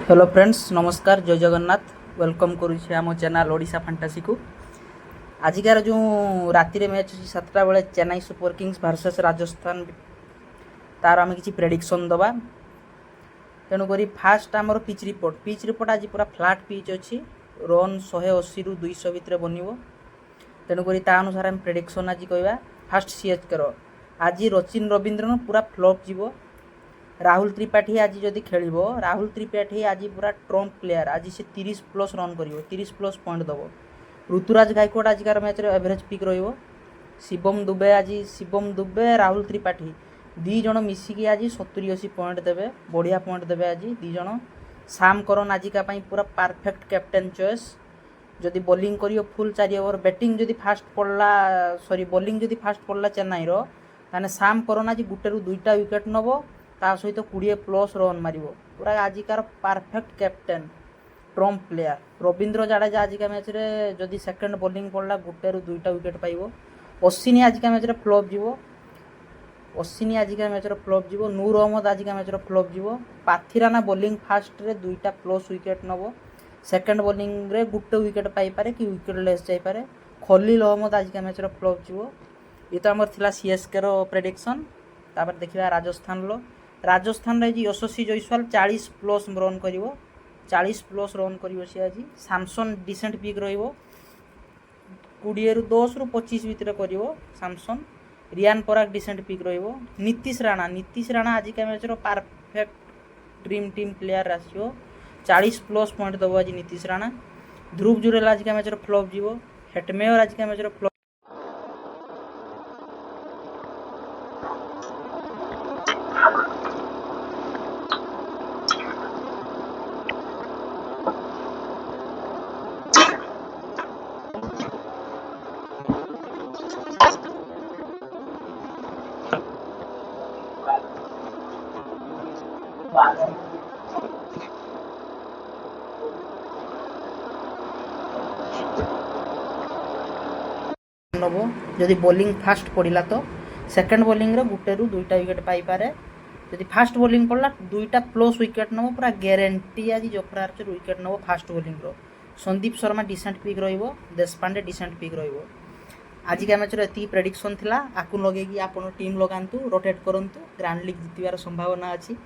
Hello friends नमस्कार जय Jagannath welcome करुच्छे आम चैनल ओडिशा फैंटासी को। आजिकार जो राति रे मैच अच्छी 7टा बेले Chennai super Kings versus Rajasthan तार आम किसी प्रेडिक्शन दबा। तेणुक फास्ट आमर पिच रिपोर्ट आज पूरा फ्लाट पिच अच्छी रन 180 रु 200 भितर बनव। तेणुक अनुसार आम प्रेडिक्शन आज कहवा। फास्ट सीएचके आज रचिन रवींद्रन पूरा फ्लॉप जीव। राहुल त्रिपाठी आज जदि खेल राहुल त्रिपाठी आज पूरा ट्रम्प प्लेयर आज से 30+ रन कर 30+ पॉइंट दब। ऋतुराज गायकवाड़ आजिकार match average pick Shivam Dube Rahul Tripathi दी जन मिसिकी आज 70-80 पॉइंट देवे बढ़िया पॉइंट देवे आज दी जन। साम करन आजिका पूरा परफेक्ट कैप्टेन चॉइस। जदि बॉलिंग करियो फुल 4 ओवर बैटिंग जदि फास्ट पड़ला बॉलिंग जदि फास्ट पड़ला चेन्नई ताने साम करन आज गुटे रु 2टा विकेट नब ता सहित 20+ रन मार पूरा आजिकार perfect captain trump player. Ravindra Jadeja आजिका मैच रे जदि सेकंड बॉलिंग पड़ला गुटे रु 2टा विकेट पाइबो। अश्विनी आजिका मैच रे फ्लॉप जीवो। नूर अहमद आजिका मैच रे फ्लॉप जीवो। पाथिराना बॉलिंग फास्ट रे 2टा+ विकेट नब। सेकंड बॉलिंग रे गुटे विकेट पाई पारे कि विकेट लेस जाई पारे। खलील अहमद आजिका मैच रे फ्लॉप जीवो। ये तो आमर थिला सीएसके रो प्रेडिक्शन। तापर देखिबा राजस्थान रे यशस्वी जयसवाल 40+ रन कर 40+ रन कर सी आज। सैमसन डिसेंट पिक रहिबो 20 रु 10 रु 25 भितर कर सैमसन। रियान पराग डिसेंट पिक रहिबो। नीतीश राणा आज का मैच रो perfect dream team player आसियो 40+ point दबो आज नीतीश राणा। ध्रुव जुरेल आज का मैच रो फ्लॉप जीवो। हेटमेयर आज का मैच रो फ्लॉप नब। जदि बॉलिंग फास्ट पड़ा तो सेकंड बॉलिंग रे गुटे रु 2टा विकेट पाई पारे। जदि फास्ट बॉलिंग पड़ा 2टा+ विकेट नब पूरा ग्यारंटी आज जोफ्रा आर्चर विकेट नब फास्ट बॉलिंग रो। संदीप शर्मा डिसेंट पिक रहिबो। देशपांडे डिसेंट पिक रहिबो। आज का मैच रे एती प्रेडिक्शन थिला। आकु लगेगी आपण टीम लगांतु रोटेट करंतु ग्रैंड लीग जितबार संभावना अछि।